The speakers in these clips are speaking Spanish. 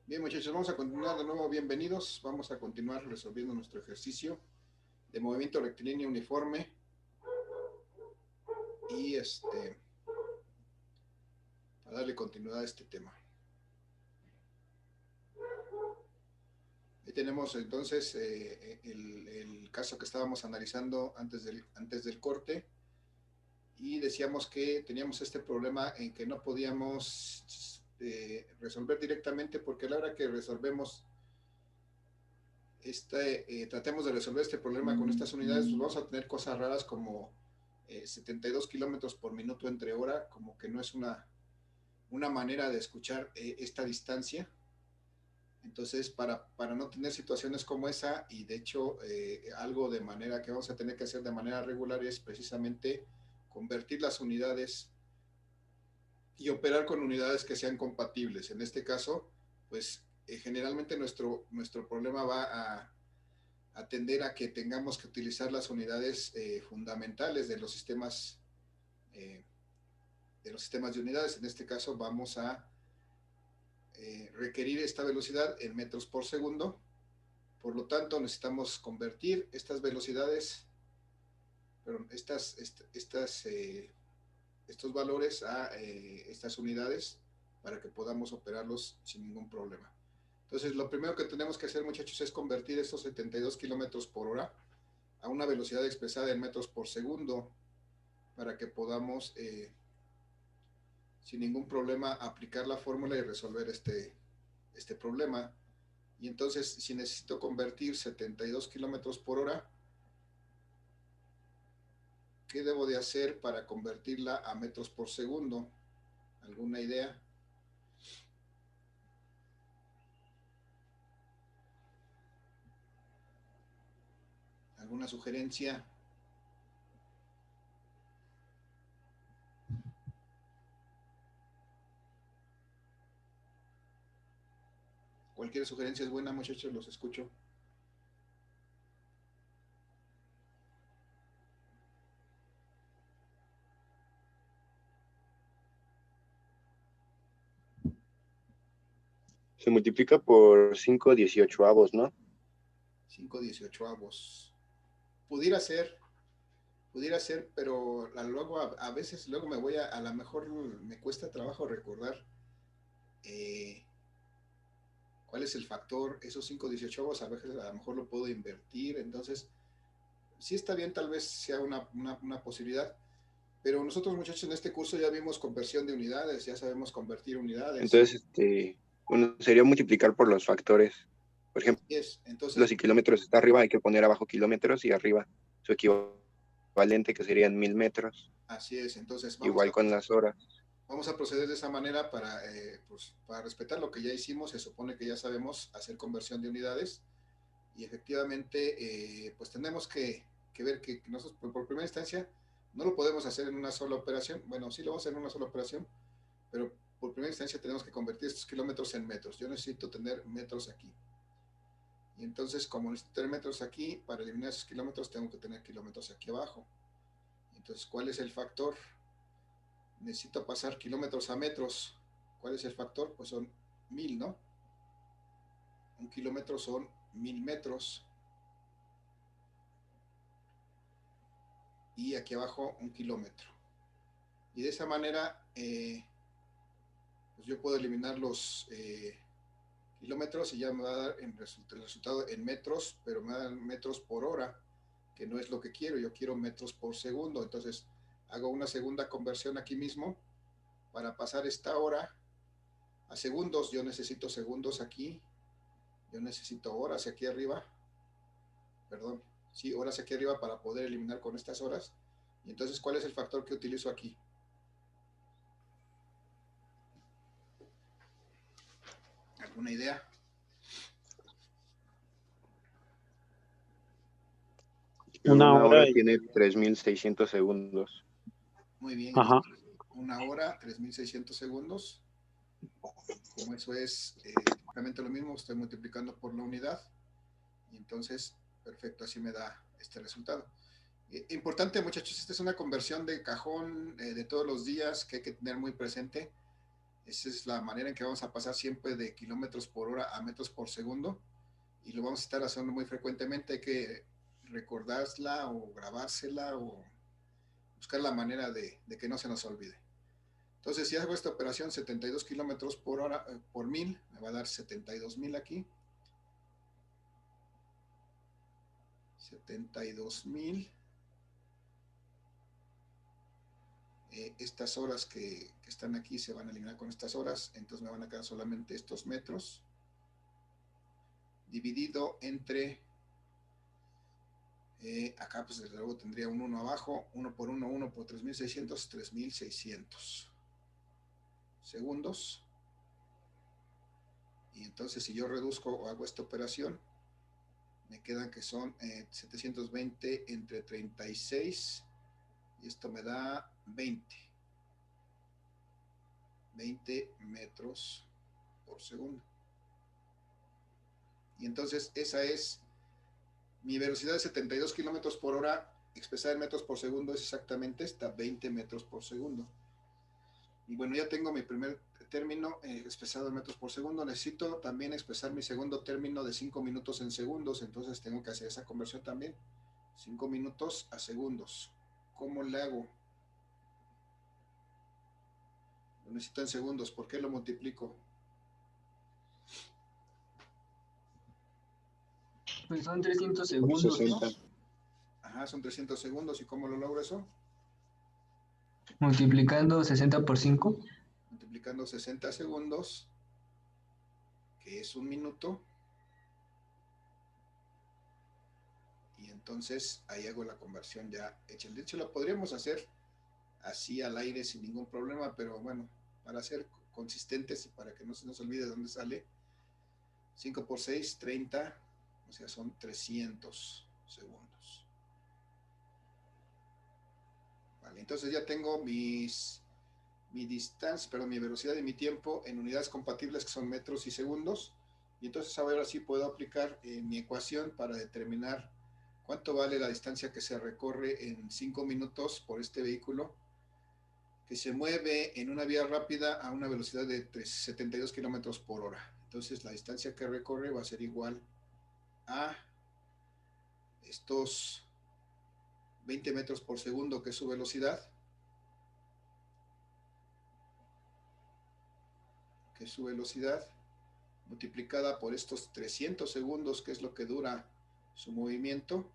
Bien, muchachos, vamos a continuar de nuevo. Bienvenidos. Vamos a continuar resolviendo nuestro ejercicio de movimiento rectilíneo uniforme. Y para darle continuidad a este tema. Ahí tenemos entonces el caso que estábamos analizando antes del corte. Y decíamos que teníamos este problema en que no podíamos resolver directamente, porque a la hora que resolvemos tratemos de resolver este problema con estas unidades, pues vamos a tener cosas raras como 72 kilómetros por minuto entre hora, como que no es una manera de escuchar esta distancia. Entonces, para no tener situaciones como esa, y de hecho algo de manera que vamos a tener que hacer de manera regular es precisamente convertir las unidades y operar con unidades que sean compatibles. En este caso, pues generalmente nuestro problema va a atender a que tengamos que utilizar las unidades fundamentales de los sistemas de unidades. En este caso vamos a requerir esta velocidad en metros por segundo. Por lo tanto, necesitamos convertir estas velocidades, perdón, estos valores a estas unidades para que podamos operarlos sin ningún problema. Entonces, lo primero que tenemos que hacer, muchachos, es convertir estos 72 kilómetros por hora a una velocidad expresada en metros por segundo para que podamos, sin ningún problema, aplicar la fórmula y resolver este problema. Y entonces, si necesito convertir 72 kilómetros por hora, ¿qué debo de hacer para convertirla a metros por segundo? ¿Alguna idea? ¿Alguna sugerencia? Cualquier sugerencia es buena, muchachos, los escucho. Se multiplica por 5/18, ¿no? 5/18. Pudiera ser, pero luego a veces luego a lo mejor me cuesta trabajo recordar eh, cuál es el factor. Esos 5/18 a veces a lo mejor lo puedo invertir. Entonces, sí está bien, tal vez sea una posibilidad. Pero nosotros, muchachos, en este curso ya vimos conversión de unidades, ya sabemos convertir unidades. Entonces, bueno, sería multiplicar por los factores. Por ejemplo, Entonces, si kilómetros está arriba, hay que poner abajo kilómetros y arriba su equivalente, que serían 1000 metros. Así es, entonces Igual con las horas. vamos a proceder de esa manera pues, para respetar lo que ya hicimos. Se supone que ya sabemos hacer conversión de unidades y efectivamente pues tenemos que ver que nosotros por primera instancia no lo podemos hacer en una sola operación. Bueno, sí lo vamos a hacer en una sola operación, pero por primera instancia tenemos que convertir estos kilómetros en metros. Yo necesito tener metros aquí. Y entonces, como necesito tener metros aquí, para eliminar esos kilómetros tengo que tener kilómetros aquí abajo. Entonces, ¿cuál es el factor? Necesito pasar kilómetros a metros. ¿Cuál es el factor? Pues son 1000, ¿no? Un kilómetro son 1000 metros. Y aquí abajo un kilómetro. Y de esa manera, pues yo puedo eliminar los kilómetros y ya me va a dar el resultado en metros, pero me dan metros por hora, que no es lo que quiero. Yo quiero metros por segundo. Entonces, hago una segunda conversión aquí mismo para pasar esta hora a segundos. Yo necesito segundos aquí. Yo necesito horas aquí arriba. Perdón. Sí, horas aquí arriba para poder eliminar con estas horas. Y entonces, ¿cuál es el factor que utilizo aquí? ¿Alguna idea? Una hora tiene 3600 segundos. Muy bien. Ajá. Una hora, 3600 segundos. Como eso es exactamente lo mismo, estoy multiplicando por la unidad. Y entonces, perfecto, así me da este resultado. Importante, muchachos, esta es una conversión de cajón de todos los días que hay que tener muy presente. Esa es la manera en que vamos a pasar siempre de kilómetros por hora a metros por segundo, y lo vamos a estar haciendo muy frecuentemente. Hay que recordársela o grabársela o buscar la manera de que no se nos olvide. Entonces, si hago esta operación 72 kilómetros por hora por mil, me va a dar 72,000 aquí. 72,000. Estas horas que están aquí se van a eliminar con estas horas, entonces me van a quedar solamente estos metros, dividido entre, acá pues desde luego tendría un 1 abajo, 1 por 1, 1 por 3,600, 3,600 segundos. Y entonces si yo reduzco o hago esta operación, me quedan que son 720 entre 36, y esto me da 20 metros por segundo. Y entonces esa es mi velocidad de 72 kilómetros por hora, expresada en metros por segundo, es exactamente esta, 20 metros por segundo. Y bueno, ya tengo mi primer término expresado en metros por segundo. Necesito también expresar mi segundo término de 5 minutos en segundos, entonces tengo que hacer esa conversión también. 5 minutos a segundos. ¿Cómo le hago? Lo necesito en segundos. ¿Por qué lo multiplico? Pues son 300 Por segundos, ¿no? 60. Ajá, son 300 segundos. ¿Y cómo lo logro eso? Multiplicando 60 por 5. Multiplicando 60 segundos, que es un minuto. Y entonces ahí hago la conversión ya hecha. De hecho, lo podríamos hacer así al aire sin ningún problema, pero bueno, para ser consistentes y para que no se nos olvide de dónde sale, 5 por 6, 30, o sea, son 300 segundos. Vale, entonces ya tengo mi distancia, pero mi velocidad y mi tiempo en unidades compatibles, que son metros y segundos. Y entonces ahora sí puedo aplicar mi ecuación para determinar cuánto vale la distancia que se recorre en 5 minutos por este vehículo, que se mueve en una vía rápida a una velocidad de 72 kilómetros por hora. Entonces la distancia que recorre va a ser igual a estos 20 metros por segundo, que es su velocidad, multiplicada por estos 300 segundos, que es lo que dura su movimiento,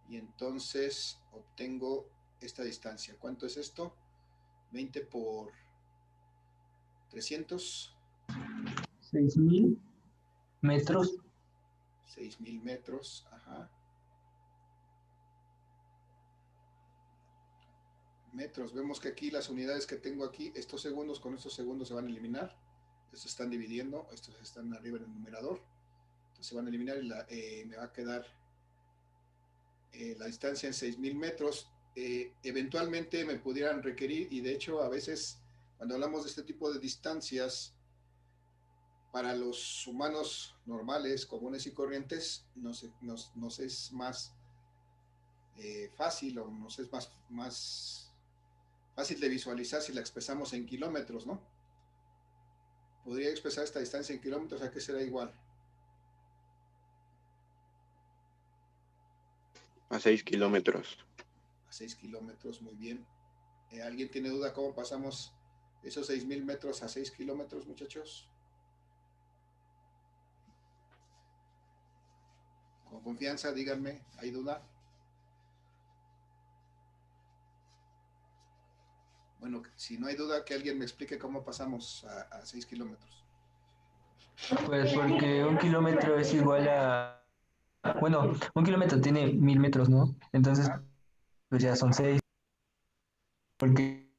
y entonces obtengo esta distancia. ¿Cuánto es esto? 20 por 300. 6,000 metros. 6,000 metros, ajá. Metros, vemos que aquí las unidades que tengo aquí, estos segundos con estos segundos se van a eliminar. Estos están dividiendo, estos están arriba en el numerador. Entonces se van a eliminar y me va a quedar la distancia en 6,000 metros. Eventualmente me pudieran requerir, y de hecho a veces cuando hablamos de este tipo de distancias, para los humanos normales, comunes y corrientes, nos es más fácil, o nos es más fácil de visualizar si la expresamos en kilómetros, ¿no? Podría expresar esta distancia en kilómetros, ¿a qué será igual? A 6 kilómetros. A 6 kilómetros, muy bien. ¿Alguien tiene duda cómo pasamos esos 6,000 metros a 6 kilómetros, muchachos? Con confianza, díganme, ¿hay duda? Bueno, si no hay duda, que alguien me explique cómo pasamos a 6 kilómetros. Pues porque un kilómetro es igual a... Bueno, un kilómetro tiene 1000 metros, ¿no? Entonces, Ajá. pues ya son 6. Porque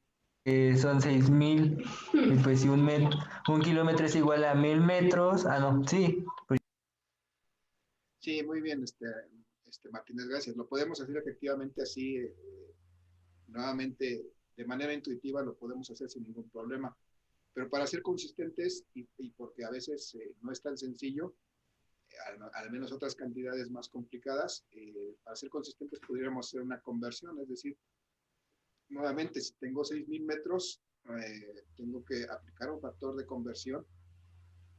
son 6,000. Y pues si un kilómetro es igual a 1000 metros. Ah, no, sí. Pues Sí, muy bien, Martínez, gracias. Lo podemos hacer efectivamente así, nuevamente, de manera intuitiva, lo podemos hacer sin ningún problema. Pero para ser consistentes, y porque a veces no es tan sencillo, al menos otras cantidades más complicadas, para ser consistentes podríamos hacer una conversión, es decir, nuevamente, si tengo 6,000 metros, tengo que aplicar un factor de conversión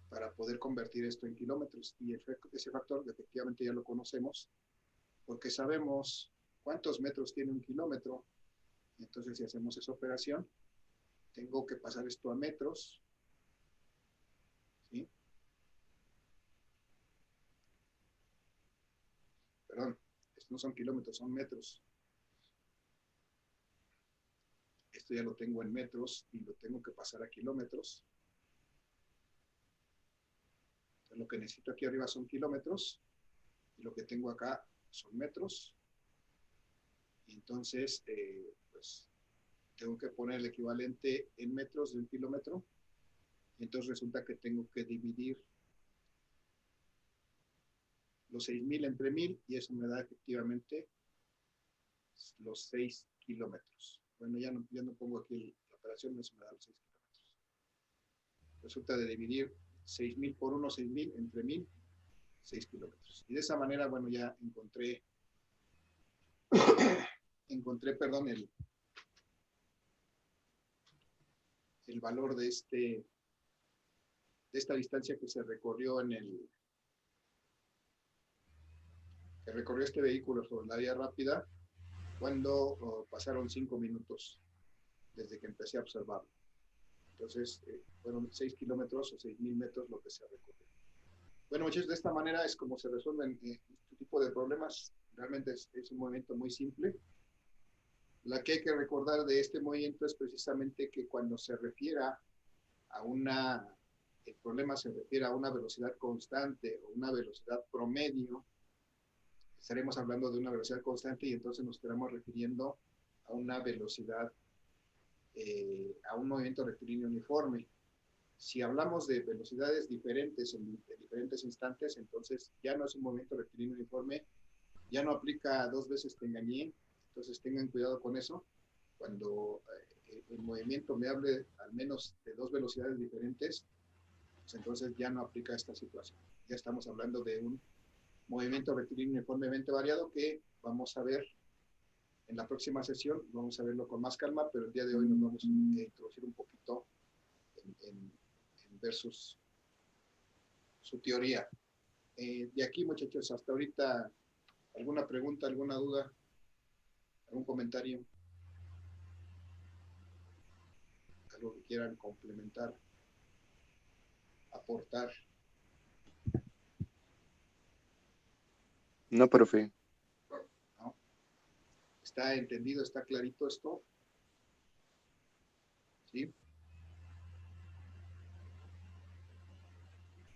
para poder convertir esto en kilómetros. Y ese factor efectivamente ya lo conocemos porque sabemos cuántos metros tiene un kilómetro. Entonces, si hacemos esa operación, tengo que pasar esto a metros, ¿sí? Perdón, estos no son kilómetros, son metros. Esto ya lo tengo en metros y lo tengo que pasar a kilómetros. Entonces, lo que necesito aquí arriba son kilómetros y lo que tengo acá son metros. Y entonces, pues, tengo que poner el equivalente en metros de un kilómetro. Y entonces resulta que tengo que dividir los 6.000 entre 1.000 y eso me da efectivamente los 6 kilómetros. Bueno, ya no pongo aquí la operación, eso me da los 6 kilómetros. Resulta de dividir 6.000 por 1, 6.000 entre 1.000, 6 kilómetros. Y de esa manera, bueno, ya encontré, perdón, el valor de esta distancia que se recorrió que recorrió este vehículo sobre la vía rápida cuando pasaron 5 minutos desde que empecé a observarlo. Entonces, fueron 6 kilómetros o 6.000 metros lo que se recorrió. Bueno, muchachos, de esta manera es como se resuelven este tipo de problemas. Realmente es un movimiento muy simple. La que hay que recordar de este movimiento es precisamente que cuando se refiera el problema se refiere a una velocidad constante o una velocidad promedio, estaremos hablando de una velocidad constante y entonces nos estaremos refiriendo a una velocidad, a un movimiento rectilíneo uniforme. Si hablamos de velocidades diferentes en diferentes instantes, entonces ya no es un movimiento rectilíneo uniforme, ya no aplica 2 veces te engañé, entonces tengan cuidado con eso. Cuando el movimiento me hable al menos de 2 velocidades diferentes, pues entonces ya no aplica esta situación. Ya estamos hablando de un movimiento rectilíneo uniformemente variado que vamos a ver en la próxima sesión, vamos a verlo con más calma, pero el día de hoy nos vamos a introducir un poquito en ver su teoría. De aquí, muchachos, hasta ahorita, ¿alguna pregunta, alguna duda, algún comentario? Algo que quieran complementar, aportar. No, profe. ¿No? ¿Está entendido? ¿Está clarito esto? ¿Sí?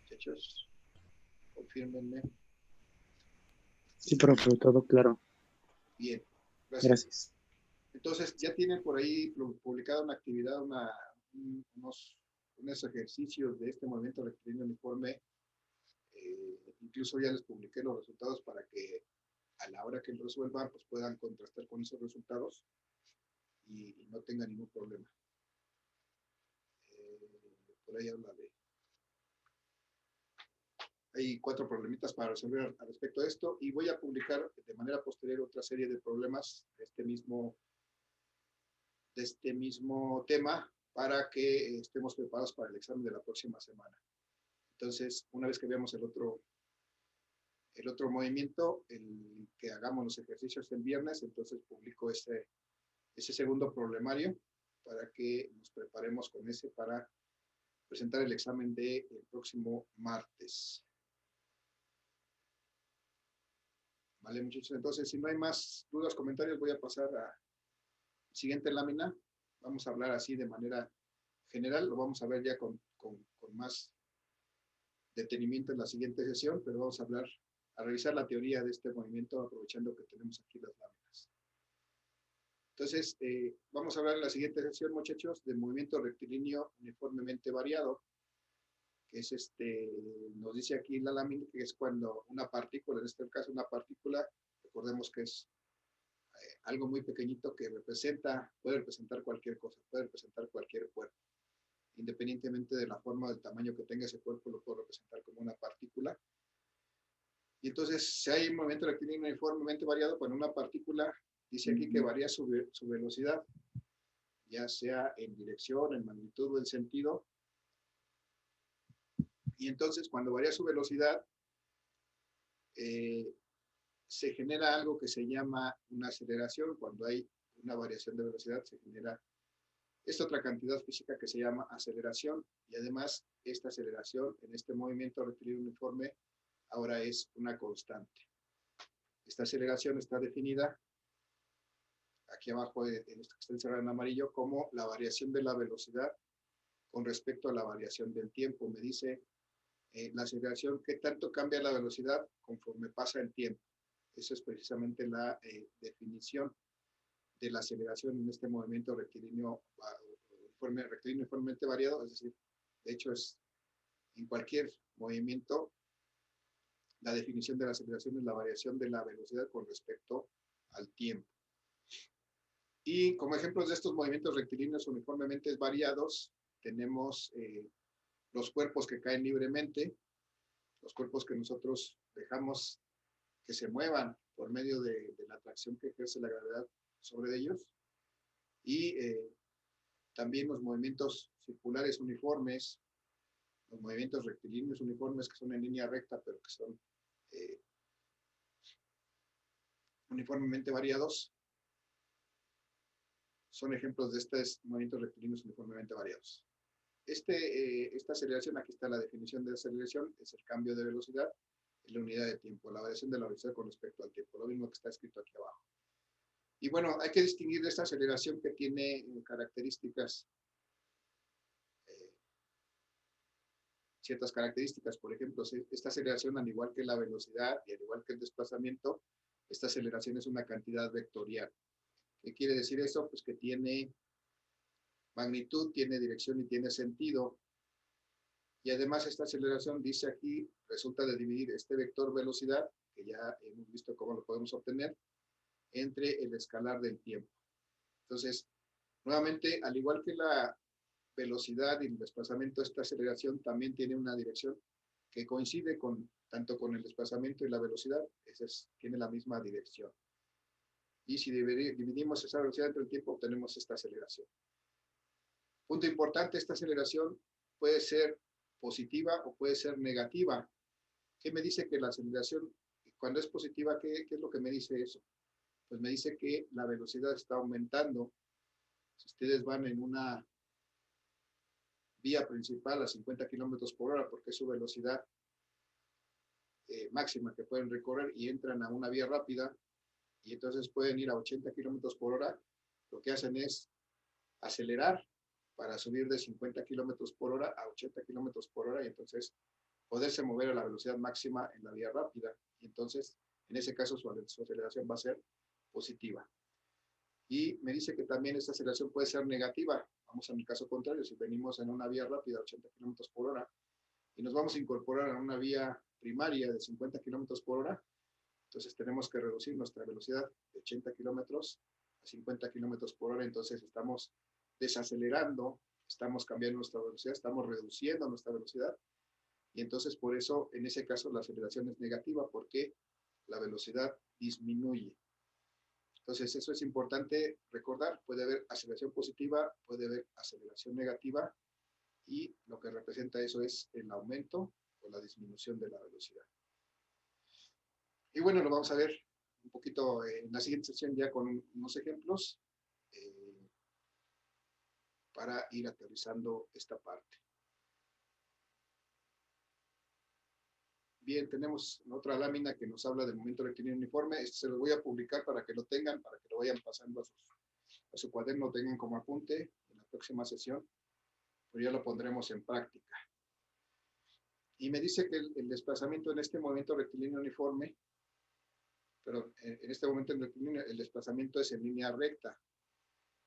Muchachos, confírmenme. Sí, profe, todo claro. Bien, gracias. Gracias. Entonces, ya tienen por ahí publicada una actividad, unos ejercicios de este movimiento rectilíneo uniforme. Incluso ya les publiqué los resultados para que a la hora que lo resuelvan, pues puedan contrastar con esos resultados y no tengan ningún problema. Por ahí habla hay 4 problemitas para resolver al respecto de esto y voy a publicar de manera posterior otra serie de problemas de este mismo tema para que estemos preparados para el examen de la próxima semana. Entonces, una vez que veamos el otro movimiento, el que hagamos los ejercicios el viernes, entonces publico ese segundo problemario para que nos preparemos con ese para presentar el examen del próximo martes. Vale, muchachos. Entonces, si no hay más dudas, comentarios, voy a pasar a la siguiente lámina. Vamos a hablar así de manera general, lo vamos a ver ya con más detenimiento en la siguiente sesión, pero vamos a revisar la teoría de este movimiento aprovechando que tenemos aquí las láminas. Entonces, vamos a hablar en la siguiente sesión, muchachos, del movimiento rectilíneo uniformemente variado, que es nos dice aquí la lámina, que es cuando una partícula, en este caso una partícula, recordemos que es algo muy pequeñito que puede representar cualquier cosa, puede representar cualquier cuerpo. Independientemente de la forma o del tamaño que tenga ese cuerpo, lo puedo representar como una partícula. Y entonces, si hay un movimiento rectilíneo uniformemente variado, bueno, una partícula dice aquí que varía su velocidad ya sea en dirección, en magnitud o en sentido. Y entonces, cuando varía su velocidad, se genera algo que se llama una aceleración. Cuando hay una variación de velocidad, se genera esta otra cantidad física que se llama aceleración. Y además, esta aceleración en este movimiento rectilíneo uniforme ahora es una constante. Esta aceleración está definida aquí abajo, en esto que está encerrado en amarillo, como la variación de la velocidad con respecto a la variación del tiempo. Me dice la aceleración, qué tanto cambia la velocidad conforme pasa el tiempo. Esa es precisamente la definición de la aceleración en este movimiento rectilíneo uniformemente variado. Es decir, de hecho, es en cualquier movimiento, la definición de la aceleración es la variación de la velocidad con respecto al tiempo. Y como ejemplos de estos movimientos rectilíneos uniformemente variados, tenemos los cuerpos que caen libremente, los cuerpos que nosotros dejamos que se muevan por medio de la atracción que ejerce la gravedad sobre ellos, y también los movimientos circulares uniformes, los movimientos rectilíneos uniformes que son en línea recta, pero que son uniformemente variados, son ejemplos de estos movimientos rectilíneos uniformemente variados. Esta aceleración, aquí está la definición de aceleración, es el cambio de velocidad en la unidad de tiempo, la variación de la velocidad con respecto al tiempo, lo mismo que está escrito aquí abajo. Y bueno, hay que distinguir de esta aceleración que tiene características, ciertas características. Por ejemplo, esta aceleración, al igual que la velocidad y al igual que el desplazamiento, esta aceleración es una cantidad vectorial. ¿Qué quiere decir eso? Pues que tiene magnitud, tiene dirección y tiene sentido. Y además esta aceleración, dice aquí, resulta de dividir este vector velocidad, que ya hemos visto cómo lo podemos obtener, entre el escalar del tiempo. Entonces, nuevamente, al igual que la velocidad y el desplazamiento, esta aceleración también tiene una dirección que coincide tanto con el desplazamiento y la velocidad, tiene la misma dirección. Y si dividimos esa velocidad entre el tiempo, obtenemos esta aceleración. Punto importante, esta aceleración puede ser positiva o puede ser negativa. ¿Qué me dice que la aceleración, cuando es positiva, qué es lo que me dice eso? Pues me dice que la velocidad está aumentando. Si ustedes van en una vía principal a 50 kilómetros por hora, porque es su velocidad máxima que pueden recorrer, y entran a una vía rápida, y entonces pueden ir a 80 kilómetros por hora, lo que hacen es acelerar para subir de 50 kilómetros por hora a 80 kilómetros por hora, y entonces poderse mover a la velocidad máxima en la vía rápida. Y entonces, en ese caso, su aceleración va a ser positiva. Y me dice que también esta aceleración puede ser negativa. Vamos a mi caso contrario, si venimos en una vía rápida a 80 kilómetros por hora y nos vamos a incorporar a una vía primaria de 50 kilómetros por hora, entonces tenemos que reducir nuestra velocidad de 80 kilómetros a 50 kilómetros por hora. Entonces estamos desacelerando, estamos cambiando nuestra velocidad, estamos reduciendo nuestra velocidad, y entonces por eso en ese caso la aceleración es negativa, porque la velocidad disminuye. Entonces eso es importante recordar. Puede haber aceleración positiva, puede haber aceleración negativa, y lo que representa eso es el aumento o la disminución de la velocidad. Y bueno, lo vamos a ver un poquito en la siguiente sesión ya con unos ejemplos para ir aterrizando esta parte. Bien, tenemos otra lámina que nos habla del momento rectilíneo uniforme. Este se lo voy a publicar para que lo tengan, para que lo vayan pasando a su cuaderno, tengan como apunte en la próxima sesión, pero ya lo pondremos en práctica. Y me dice que el desplazamiento en este movimiento rectilíneo uniforme, pero en este momento en rectilíneo, el desplazamiento es en línea recta.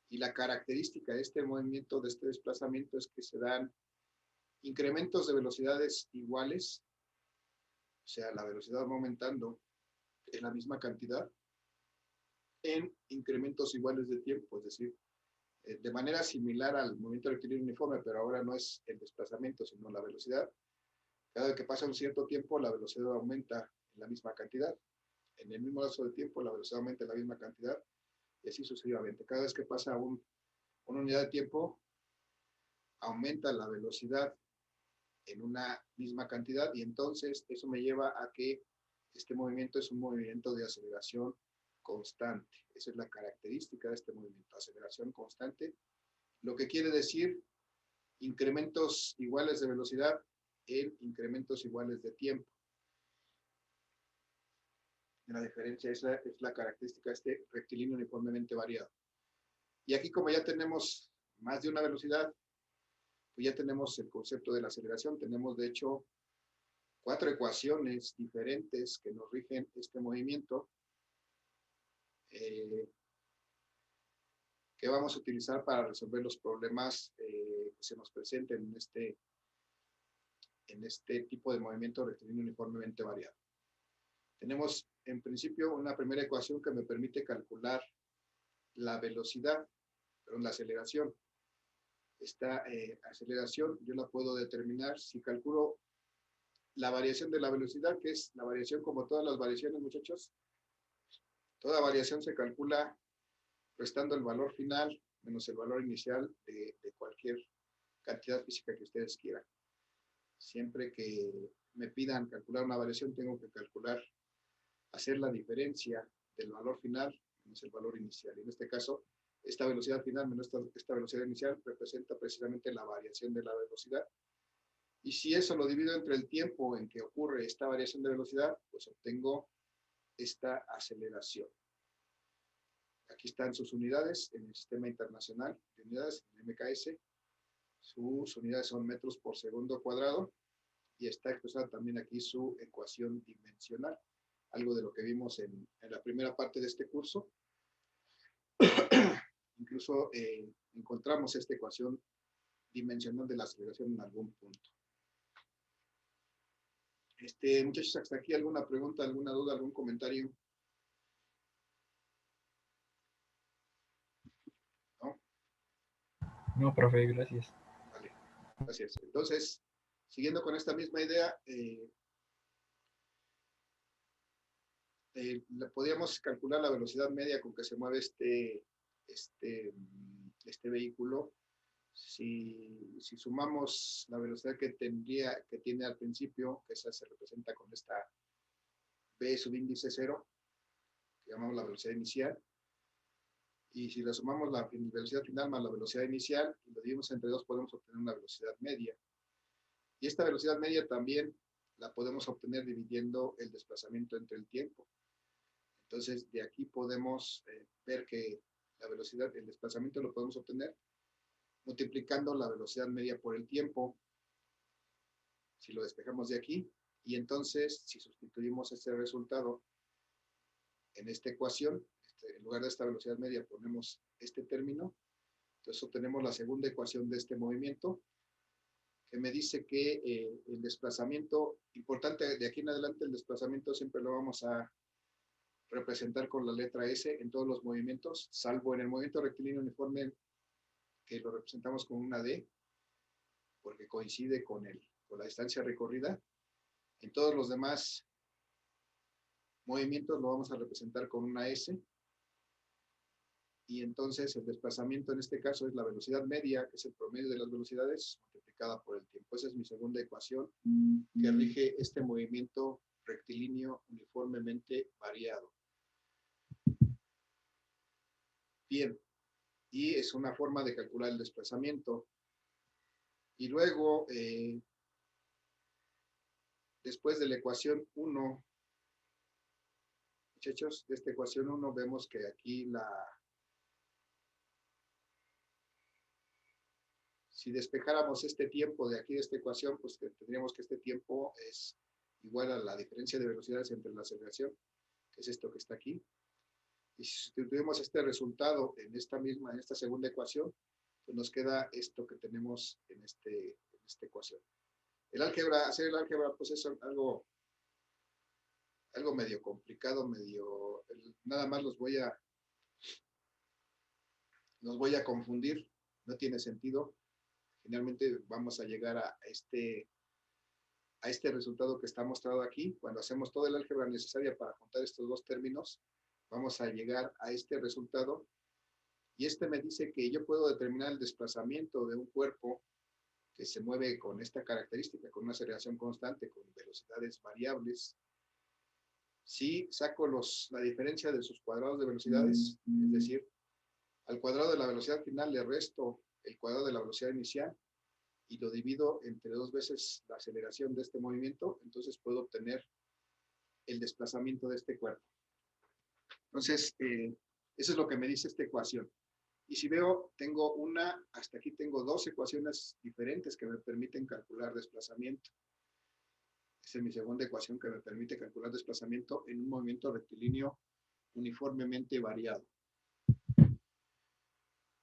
Y la característica de este movimiento, de este desplazamiento, es que se dan incrementos de velocidades iguales, o sea, la velocidad va aumentando en la misma cantidad, en incrementos iguales de tiempo, es decir, de manera similar al movimiento rectilíneo uniforme, pero ahora no es el desplazamiento, sino la velocidad. Cada vez que pasa un cierto tiempo, la velocidad aumenta en la misma cantidad. En el mismo lapso de tiempo, la velocidad aumenta en la misma cantidad, y así sucesivamente. Cada vez que pasa una una unidad de tiempo aumenta la velocidad en una misma cantidad y entonces eso me lleva a que este movimiento es un movimiento de aceleración constante. Esa es la característica de este movimiento, aceleración constante, lo que quiere decir incrementos iguales de velocidad en incrementos iguales de tiempo. La diferencia es la característica de este rectilíneo uniformemente variado. Y aquí, como ya tenemos más de una velocidad, pues ya tenemos el concepto de la aceleración. Tenemos, de hecho, 4 ecuaciones diferentes que nos rigen este movimiento, que vamos a utilizar para resolver los problemas que se nos presenten en este tipo de movimiento rectilíneo uniformemente variado. Tenemos, en principio, una primera ecuación que me permite calcular la velocidad, la aceleración. Esta aceleración yo la puedo determinar si calculo la variación de la velocidad, que es la variación como todas las variaciones, muchachos. Toda variación se calcula restando el valor final menos el valor inicial de cualquier cantidad física que ustedes quieran. Siempre que me pidan calcular una variación, tengo que calcular, hacer la diferencia del valor final menos el valor inicial. Y en este caso, esta velocidad final menos esta velocidad inicial representa precisamente la variación de la velocidad. Y si eso lo divido entre el tiempo en que ocurre esta variación de velocidad, pues obtengo esta aceleración. Aquí están sus unidades en el Sistema Internacional de Unidades, en MKS. Sus unidades son metros por segundo cuadrado y está expresada también aquí su ecuación dimensional, algo de lo que vimos en la primera parte de este curso. Incluso encontramos esta ecuación dimensional de la aceleración en algún punto. Muchachos, hasta aquí, ¿alguna pregunta, alguna duda, algún comentario? ¿No? No, profe, gracias. Vale, gracias. Entonces, siguiendo con esta misma idea, podríamos calcular la velocidad media con que se mueve este vehículo. Si sumamos la velocidad que tiene al principio, que esa se representa con esta B subíndice 0, que llamamos la velocidad inicial, y si le sumamos la velocidad final más la velocidad inicial y lo dividimos entre 2, podemos obtener una velocidad media. Y esta velocidad media también la podemos obtener dividiendo el desplazamiento entre el tiempo. Entonces, de aquí podemos ver que la velocidad, el desplazamiento lo podemos obtener multiplicando la velocidad media por el tiempo, si lo despejamos de aquí, y entonces, si sustituimos este resultado en esta ecuación, en lugar de esta velocidad media ponemos este término, entonces obtenemos la segunda ecuación de este movimiento, que me dice que el desplazamiento, importante de aquí en adelante, el desplazamiento siempre lo vamos a representar con la letra S en todos los movimientos, salvo en el movimiento rectilíneo uniforme, que lo representamos con una D, porque coincide con la distancia recorrida. En todos los demás movimientos lo vamos a representar con una S. Y entonces el desplazamiento en este caso es la velocidad media, que es el promedio de las velocidades, multiplicada por el tiempo. Esa es mi segunda ecuación que rige este movimiento rectilíneo uniformemente variado. Bien, y es una forma de calcular el desplazamiento. Y luego, después de la ecuación 1, muchachos, de esta ecuación 1 vemos que aquí si despejáramos este tiempo de aquí de esta ecuación, pues tendríamos que este tiempo es igual a la diferencia de velocidades entre la aceleración, que es esto que está aquí. Y si sustituimos este resultado en esta segunda ecuación, pues nos queda esto que tenemos en esta ecuación. Hacer el álgebra, pues es algo medio complicado, nada más los voy a confundir, no tiene sentido. Finalmente vamos a llegar a este resultado que está mostrado aquí. Cuando hacemos toda el álgebra necesaria para juntar estos dos términos, vamos a llegar a este resultado. Y este me dice que yo puedo determinar el desplazamiento de un cuerpo que se mueve con esta característica, con una aceleración constante, con velocidades variables. Si saco la diferencia de sus cuadrados de velocidades, es decir, al cuadrado de la velocidad final le resto el cuadrado de la velocidad inicial y lo divido entre 2 veces la aceleración de este movimiento, entonces puedo obtener el desplazamiento de este cuerpo. Entonces, eso es lo que me dice esta ecuación. Y si veo, hasta aquí tengo 2 ecuaciones diferentes que me permiten calcular desplazamiento. Esa es mi segunda ecuación que me permite calcular desplazamiento en un movimiento rectilíneo uniformemente variado.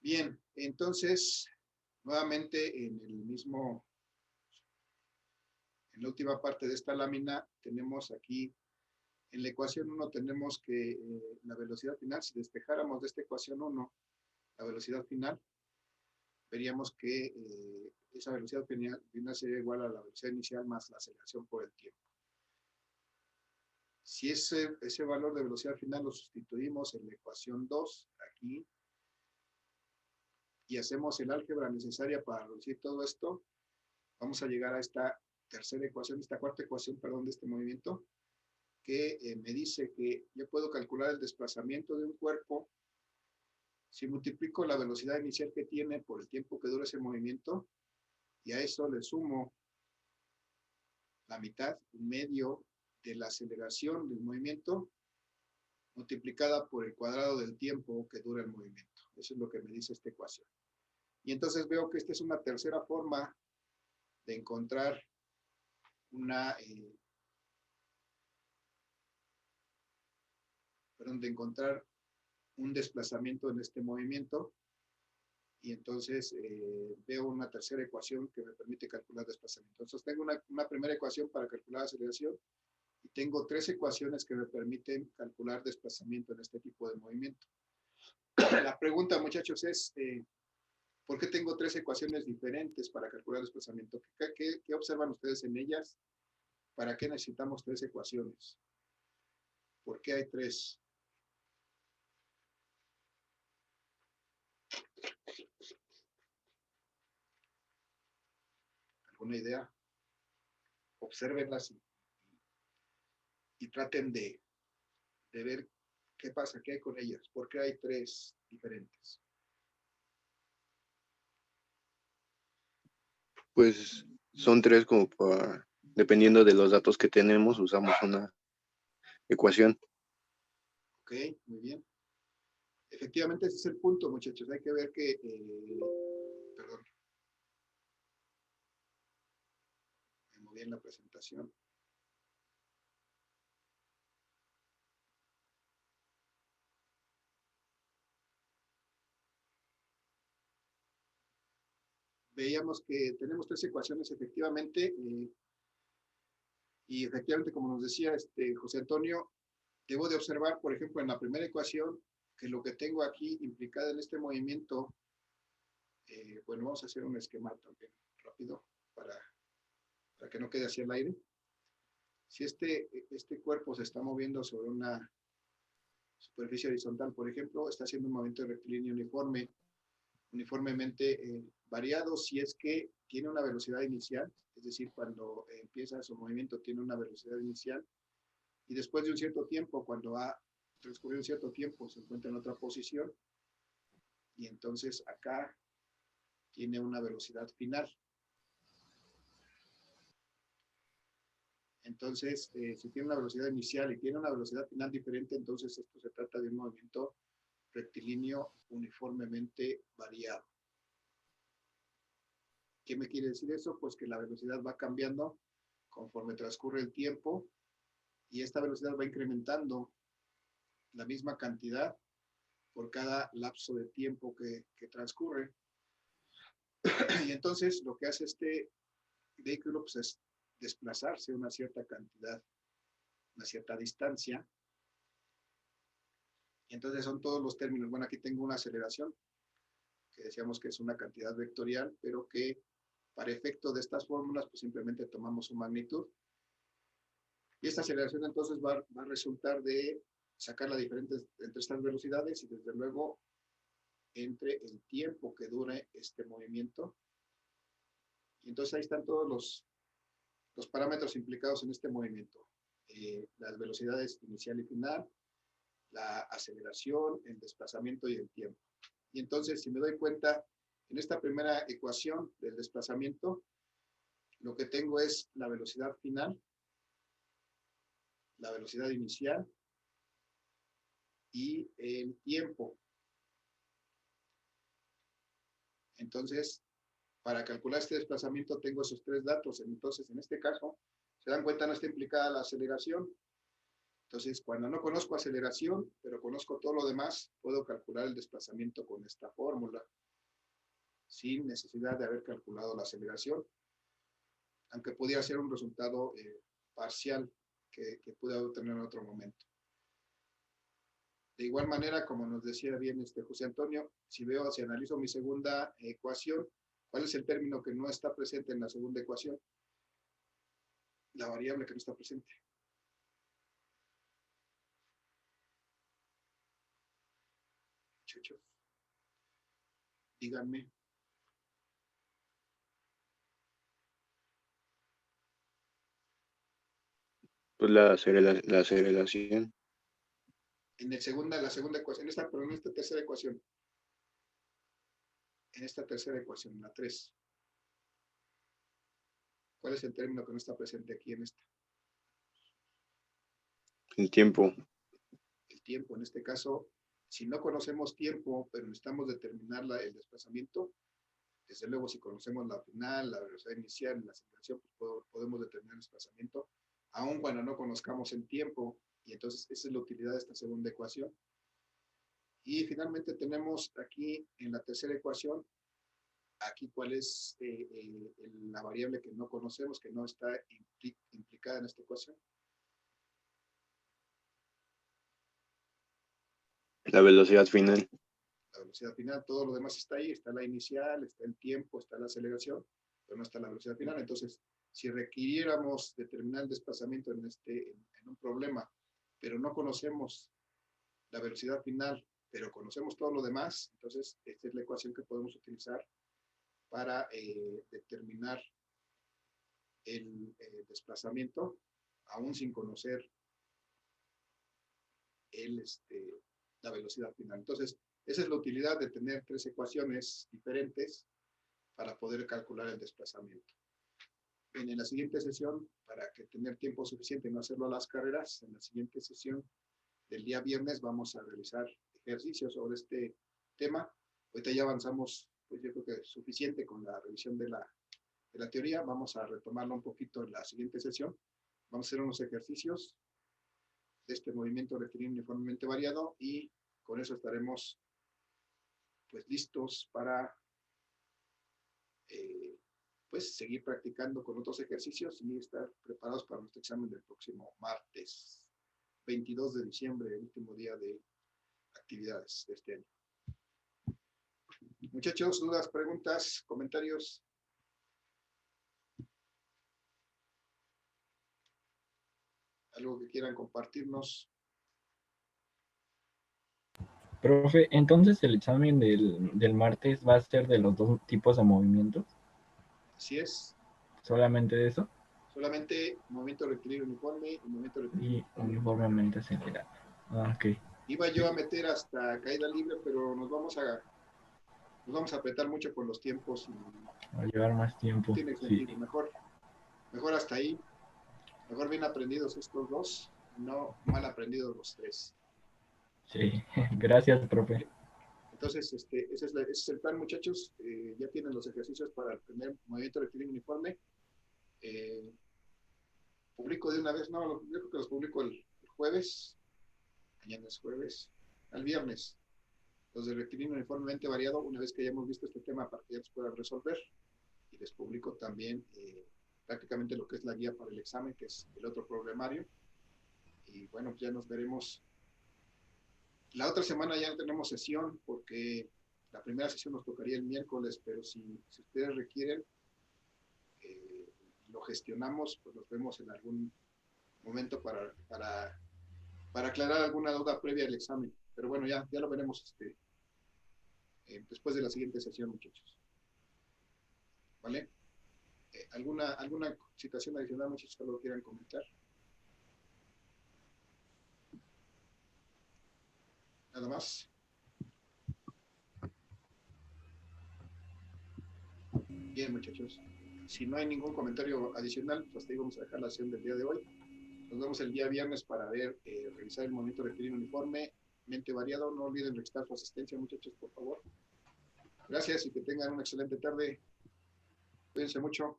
Bien, entonces, nuevamente en la última parte de esta lámina, tenemos aquí, en la ecuación 1 tenemos que la velocidad final, si despejáramos de esta ecuación 1, la velocidad final, veríamos que esa velocidad final sería igual a la velocidad inicial más la aceleración por el tiempo. Si ese valor de velocidad final lo sustituimos en la ecuación 2, aquí, y hacemos el álgebra necesaria para reducir todo esto, vamos a llegar a esta cuarta ecuación, de este movimiento, que me dice que yo puedo calcular el desplazamiento de un cuerpo si multiplico la velocidad inicial que tiene por el tiempo que dura ese movimiento, y a eso le sumo la mitad, un medio de la aceleración del movimiento, multiplicada por el cuadrado del tiempo que dura el movimiento. Eso es lo que me dice esta ecuación. Y entonces veo que esta es una tercera forma de encontrar un desplazamiento en este movimiento. Y entonces veo una tercera ecuación que me permite calcular desplazamiento. Entonces tengo una primera ecuación para calcular aceleración y tengo 3 ecuaciones que me permiten calcular desplazamiento en este tipo de movimiento. La pregunta, muchachos, es ¿por qué tengo 3 ecuaciones diferentes para calcular desplazamiento? ¿Qué observan ustedes en ellas? ¿Para qué necesitamos 3 ecuaciones? ¿Por qué hay 3? ¿Alguna idea? Obsérvenlas y traten de ver qué pasa, qué hay con ellas. ¿Por qué hay 3 diferentes? Pues son 3 como dependiendo de los datos que tenemos, usamos una ecuación. Ok, muy bien. Efectivamente, ese es el punto, muchachos. Hay que ver que, perdón, me moví en la presentación. Veíamos que tenemos 3 ecuaciones efectivamente, y efectivamente, como nos decía José Antonio, debo de observar, por ejemplo, en la primera ecuación, que lo que tengo aquí implicado en este movimiento, bueno, vamos a hacer un esquema también rápido para que no quede así al aire. Si este cuerpo se está moviendo sobre una superficie horizontal, por ejemplo, está haciendo un movimiento rectilíneo uniformemente variado si es que tiene una velocidad inicial, es decir, cuando empieza su movimiento tiene una velocidad inicial, y después de un cierto tiempo, cuando ha transcurrido un cierto tiempo, se encuentra en otra posición, y entonces acá tiene una velocidad final. Entonces, si tiene una velocidad inicial y tiene una velocidad final diferente, entonces esto se trata de un movimiento rectilíneo uniformemente variado. ¿Qué me quiere decir eso? Pues que la velocidad va cambiando conforme transcurre el tiempo y esta velocidad va incrementando la misma cantidad por cada lapso de tiempo que transcurre. Y entonces lo que hace este vehículo pues, es desplazarse una cierta cantidad, una cierta distancia. Y entonces son todos los términos. Bueno, aquí tengo una aceleración, que decíamos que es una cantidad vectorial, pero que para efecto de estas fórmulas, pues simplemente tomamos su magnitud. Y esta aceleración entonces va a resultar de sacar la diferencia entre estas velocidades y desde luego entre el tiempo que dure este movimiento. Y entonces ahí están todos los parámetros implicados en este movimiento. Las velocidades inicial y final, la aceleración, el desplazamiento y el tiempo. Y entonces, si me doy cuenta, en esta primera ecuación del desplazamiento, lo que tengo es la velocidad final, la velocidad inicial y el tiempo. Entonces, para calcular este desplazamiento tengo esos tres datos. Entonces, en este caso, se dan cuenta, no está implicada la aceleración. Entonces, cuando no conozco aceleración, pero conozco todo lo demás, puedo calcular el desplazamiento con esta fórmula, sin necesidad de haber calculado la aceleración, aunque pudiera ser un resultado parcial que pude obtener en otro momento. De igual manera, como nos decía bien José Antonio, si analizo mi segunda ecuación, ¿cuál es el término que no está presente en la segunda ecuación? La variable que no está presente. Muchachos, díganme. Pues la aceleración. En la segunda ecuación, en esta tercera ecuación. En esta tercera ecuación, la 3. ¿Cuál es el término que no está presente aquí en esta? El tiempo. El tiempo, en este caso, si no conocemos tiempo, pero necesitamos determinar el desplazamiento, desde luego si conocemos la final, la velocidad inicial, la aceleración, pues podemos determinar el desplazamiento, aun cuando no conozcamos el tiempo, y entonces esa es la utilidad de esta segunda ecuación. Y finalmente tenemos aquí en la tercera ecuación, aquí cuál es la variable que no conocemos, que no está implicada en esta ecuación. La velocidad final. La velocidad final, todo lo demás está ahí, está la inicial, está el tiempo, está la aceleración, pero no está la velocidad final. Entonces, si requiriéramos determinar el desplazamiento en un problema, pero no conocemos la velocidad final, pero conocemos todo lo demás, entonces esta es la ecuación que podemos utilizar para determinar el desplazamiento, aún sin conocer la velocidad final. Entonces, esa es la utilidad de tener tres ecuaciones diferentes para poder calcular el desplazamiento. En la siguiente sesión, para que tener tiempo suficiente y no hacerlo a las carreras, en la siguiente sesión del día viernes vamos a realizar ejercicios sobre este tema. Ahorita ya avanzamos, pues yo creo que es suficiente con la revisión de la teoría. Vamos a retomarlo un poquito en la siguiente sesión. Vamos a hacer unos ejercicios de este movimiento rectilíneo uniformemente variado y con eso estaremos pues listos para pues seguir practicando con otros ejercicios y estar preparados para nuestro examen del próximo martes 22 de diciembre, el último día de actividades de este año. Muchachos, dudas, preguntas, comentarios. ¿Algo que quieran compartirnos? Profe, entonces el examen del martes va a ser de los dos tipos de movimientos. Así es. ¿Solamente de eso? Solamente movimiento rectilíneo uniforme y movimiento rectilíneo Y uniformemente acelerado. Ah, ok. Iba yo a meter hasta caída libre, pero nos vamos a apretar mucho con los tiempos. Va a llevar más tiempo. No tiene sentido. Sí. Mejor hasta ahí. Mejor bien aprendidos estos dos, no mal aprendidos los tres. Sí, gracias, profe. Entonces, ese es el plan, muchachos. Ya tienen los ejercicios para el primer movimiento rectilíneo uniforme. Publico de una vez, no, yo creo que los publico el jueves. Mañana es jueves. Al viernes. Los de rectilíneo uniformemente variado, una vez que hayamos visto este tema para que ya los puedan resolver. Y les publico también prácticamente lo que es la guía para el examen, que es el otro problemario. Y bueno, pues ya nos veremos. La otra semana ya no tenemos sesión porque la primera sesión nos tocaría el miércoles, pero si ustedes requieren, lo gestionamos, pues nos vemos en algún momento para aclarar alguna duda previa al examen. Pero bueno, ya lo veremos después de la siguiente sesión, muchachos. ¿Vale? ¿Alguna situación adicional, muchachos, que lo quieran comentar? Nada más. Bien, muchachos. Si no hay ningún comentario adicional, pues hasta ahí vamos a dejar la sesión del día de hoy. Nos vemos el día viernes para revisar el movimiento rectilíneo uniforme, mente variado. No olviden registrar su asistencia, muchachos, por favor. Gracias y que tengan una excelente tarde. Cuídense mucho.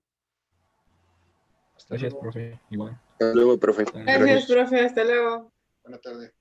Hasta Gracias, luego. profe. Igual. Hasta luego, profe. Hasta luego. Gracias, profe. Hasta luego. Buena tarde.